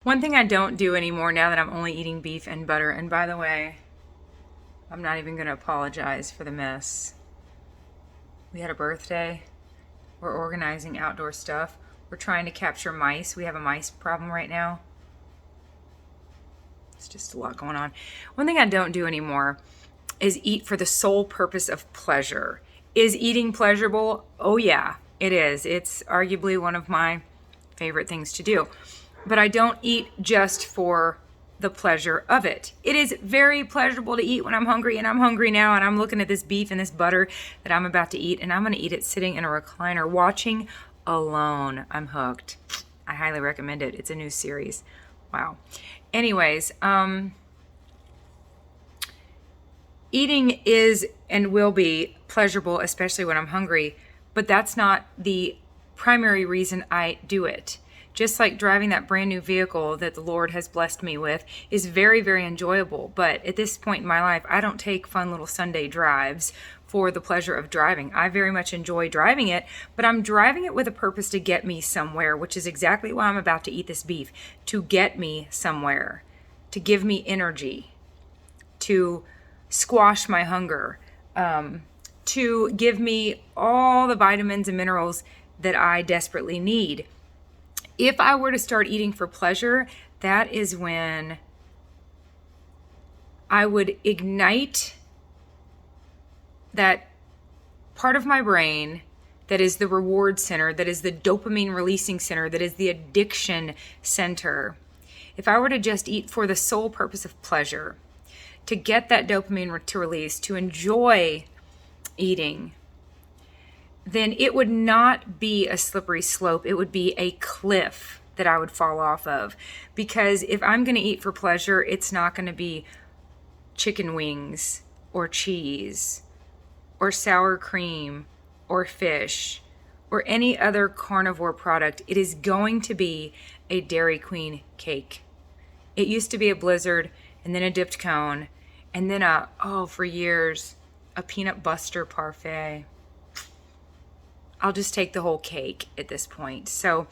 One thing I don't do anymore now that I'm only eating beef and butter, and by the way, I'm not even going to apologize for the mess. We had a birthday. We're organizing outdoor stuff. We're trying to capture mice. We have a mice problem right now. It's just a lot going on. One thing I don't do anymore is eat for the sole purpose of pleasure. Is eating pleasurable? Oh, yeah, it is. It's arguably one of my favorite things to do. But I don't eat just for the pleasure of it. It is very pleasurable to eat when I'm hungry, and I'm hungry now, and I'm looking at this beef and this butter that I'm about to eat, and I'm going to eat it sitting in a recliner watching alone. I'm hooked. I highly recommend it. It's a new series. Wow. Anyways, eating is and will be pleasurable, especially when I'm hungry, but that's not the primary reason I do it. Just like driving that brand new vehicle that the Lord has blessed me with is very, very enjoyable. But at this point in my life, I don't take fun little Sunday drives for the pleasure of driving. I very much enjoy driving it, but I'm driving it with a purpose to get me somewhere, which is exactly why I'm about to eat this beef, to get me somewhere, to give me energy, to squash my hunger, to give me all the vitamins and minerals that I desperately need. If I were to start eating for pleasure, that is when I would ignite that part of my brain that is the reward center, that is the dopamine releasing center, that is the addiction center. If I were to just eat for the sole purpose of pleasure, to get that dopamine to release, to enjoy eating, then it would not be a slippery slope. It would be a cliff that I would fall off of. Because if I'm going to eat for pleasure, it's not going to be chicken wings or cheese or sour cream or fish or any other carnivore product. It is going to be a Dairy Queen cake. It used to be a Blizzard and then a dipped cone and then for years, a peanut butter parfait. I'll just take the whole cake at this point. So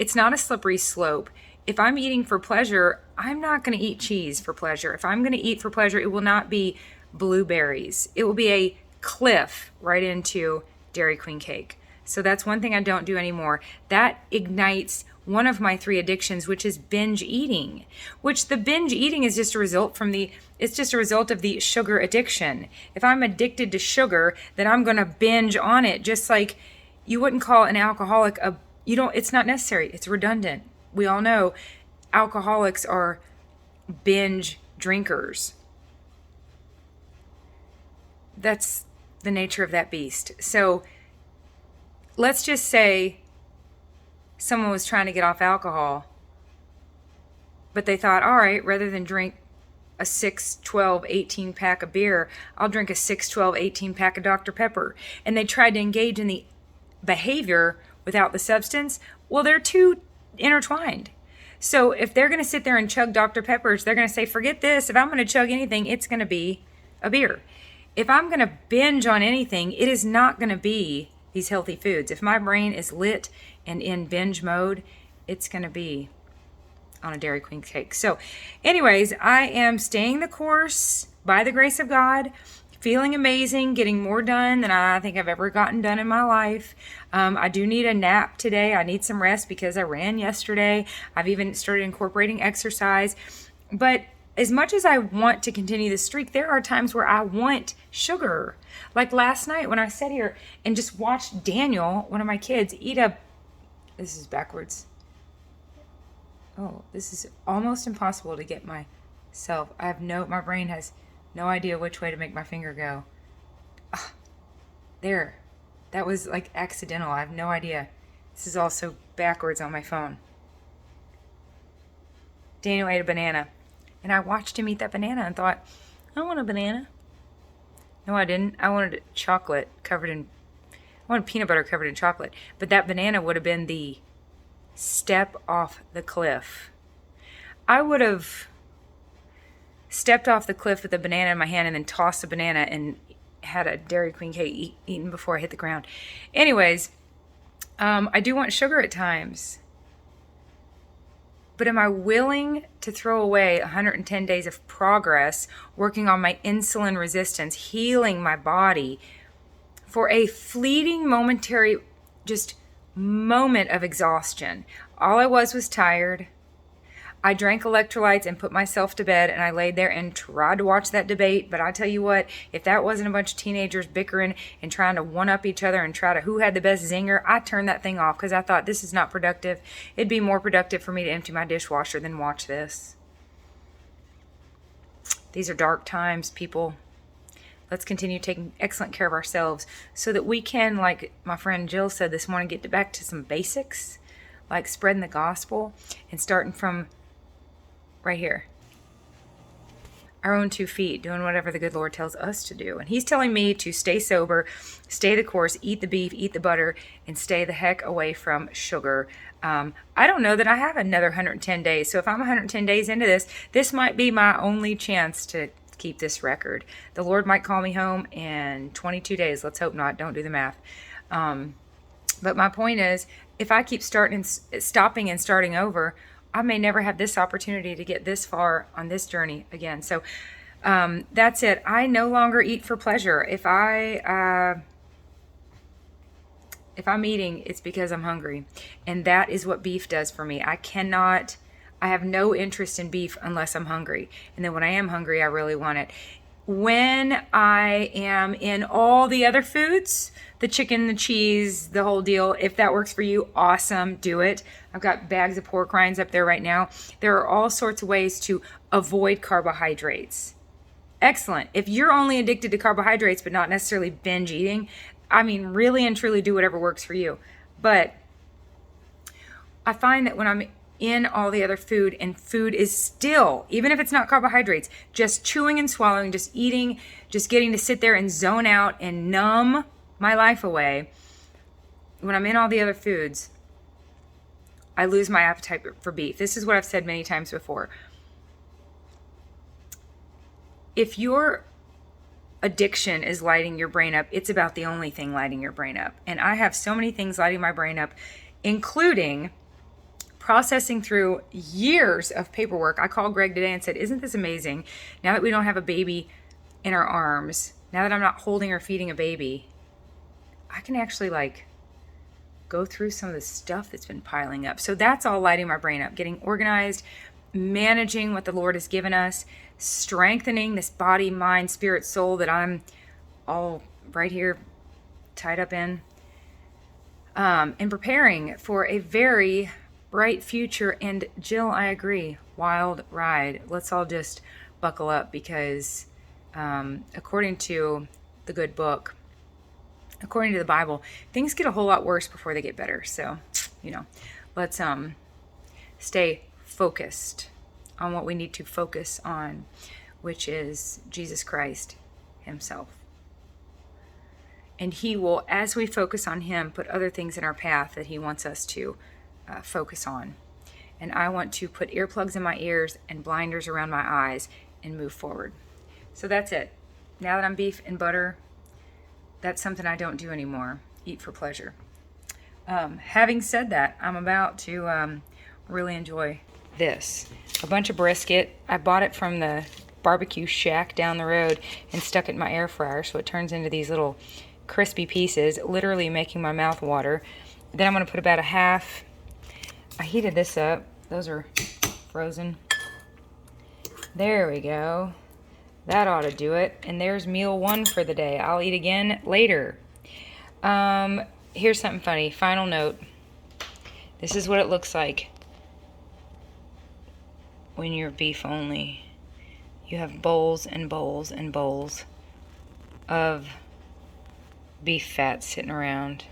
it's not a slippery slope. If I'm eating for pleasure, I'm not going to eat cheese for pleasure. If I'm going to eat for pleasure, it will not be blueberries. It will be a cliff right into Dairy Queen cake. So that's one thing I don't do anymore. That ignites one of my 3 addictions, which is binge eating, which the binge eating is just a result of the sugar addiction. If I'm addicted to sugar, then I'm going to binge on it, just like you wouldn't call an alcoholic it's not necessary. It's redundant. We all know alcoholics are binge drinkers. That's the nature of that beast. So let's just say someone was trying to get off alcohol, but they thought, all right, rather than drink a 6, 12, 18 pack of beer, I'll drink a 6, 12, 18 pack of Dr. Pepper. And they tried to engage in the behavior without the substance. Well, they're too intertwined. So if they're going to sit there and chug Dr. Peppers, they're going to say, forget this. If I'm going to chug anything, it's going to be a beer. If I'm going to binge on anything, it is not going to be these healthy foods. If my brain is lit and in binge mode, it's going to be on a Dairy Queen cake. So anyways, I am staying the course by the grace of God, feeling amazing, getting more done than I think I've ever gotten done in my life. I do need a nap today. I need some rest because I ran yesterday. I've even started incorporating exercise. But as much as I want to continue the streak, there are times where I want sugar. Like last night when I sat here and just watched Daniel, one of my kids, this is backwards. Oh, this is almost impossible to get myself. My brain has no idea which way to make my finger go. There. That was like accidental. I have no idea. This is also backwards on my phone. Daniel ate a banana. And I watched him eat that banana and thought, I want a banana. No, I didn't. I wanted I wanted peanut butter covered in chocolate. But that banana would have been the step off the cliff. I would have stepped off the cliff with a banana in my hand and then tossed the banana and had a Dairy Queen cake eaten before I hit the ground. Anyways, I do want sugar at times. But am I willing to throw away 110 days of progress, working on my insulin resistance, healing my body for a fleeting momentary just moment of exhaustion? All I was tired. I drank electrolytes and put myself to bed, and I laid there and tried to watch that debate. But I tell you what, if that wasn't a bunch of teenagers bickering and trying to one-up each other and try to who had the best zinger, I turned that thing off because I thought this is not productive. It'd be more productive for me to empty my dishwasher than watch this. These are dark times, people. Let's continue taking excellent care of ourselves so that we can, like my friend Jill said this morning, get back to some basics, like spreading the gospel and starting from right here, our own 2 feet, doing whatever the good Lord tells us to do. And he's telling me to stay sober, stay the course, eat the beef, eat the butter, and stay the heck away from sugar. I don't know that I have another 110 days. So if I'm 110 days into this, this might be my only chance to keep this record. The Lord might call me home in 22 days. Let's hope not. Don't do the math. But my point is, if I keep stopping and starting over, I may never have this opportunity to get this far on this journey again. So that's it. I no longer eat for pleasure. If I'm eating, it's because I'm hungry. And that is what beef does for me. I have no interest in beef unless I'm hungry. And then when I am hungry, I really want it. When I am in all the other foods, the chicken, the cheese, the whole deal, if that works for you, awesome, do it. I've got bags of pork rinds up there right now. There are all sorts of ways to avoid carbohydrates. Excellent. If you're only addicted to carbohydrates but not necessarily binge eating, I mean, really and truly do whatever works for you. But I find that when I'm in all the other food, and food is still, even if it's not carbohydrates, just chewing and swallowing, just eating, just getting to sit there and zone out and numb my life away. When I'm in all the other foods, I lose my appetite for beef. This is what I've said many times before. If your addiction is lighting your brain up, it's about the only thing lighting your brain up. And I have so many things lighting my brain up, including processing through years of paperwork. I called Greg today and said, isn't this amazing? Now that we don't have a baby in our arms, now that I'm not holding or feeding a baby, I can actually go through some of the stuff that's been piling up. So that's all lighting my brain up, getting organized, managing what the Lord has given us, strengthening this body, mind, spirit, soul that I'm all right here tied up in, and preparing for a very bright future. And Jill, I agree, wild ride. Let's all just buckle up because according to the good book, according to the Bible, things get a whole lot worse before they get better. So, let's stay focused on what we need to focus on, which is Jesus Christ himself. And he will, as we focus on him, put other things in our path that he wants us to focus on. And I want to put earplugs in my ears and blinders around my eyes and move forward. So that's it. Now that I'm beef and butter, that's something I don't do anymore. Eat for pleasure. Having said that, I'm about to really enjoy this. A bunch of brisket. I bought it from the barbecue shack down the road and stuck it in my air fryer so it turns into these little crispy pieces, literally making my mouth water. Then I'm going to put about a half. I heated this up. Those are frozen. There we go. That ought to do it. And there's meal 1 for the day. I'll eat again later. Here's something funny. Final note. This is what it looks like when you're beef only. You have bowls and bowls and bowls of beef fat sitting around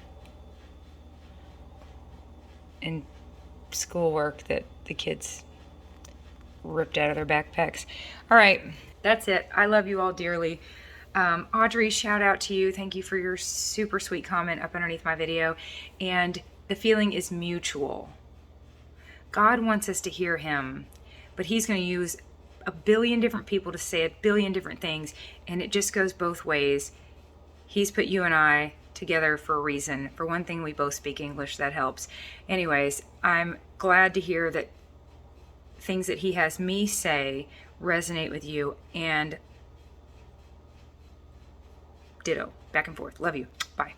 and schoolwork that the kids ripped out of their backpacks. All right, that's it. I love you all dearly. Audrey, shout out to you. Thank you for your super sweet comment up underneath my video. And the feeling is mutual. God wants us to hear him, but he's going to use a billion different people to say a billion different things, and it just goes both ways. He's put you and I together for a reason. For one thing, we both speak English. That helps. Anyways, I'm glad to hear that things that he has me say resonate with you, and ditto, back and forth. Love you. Bye.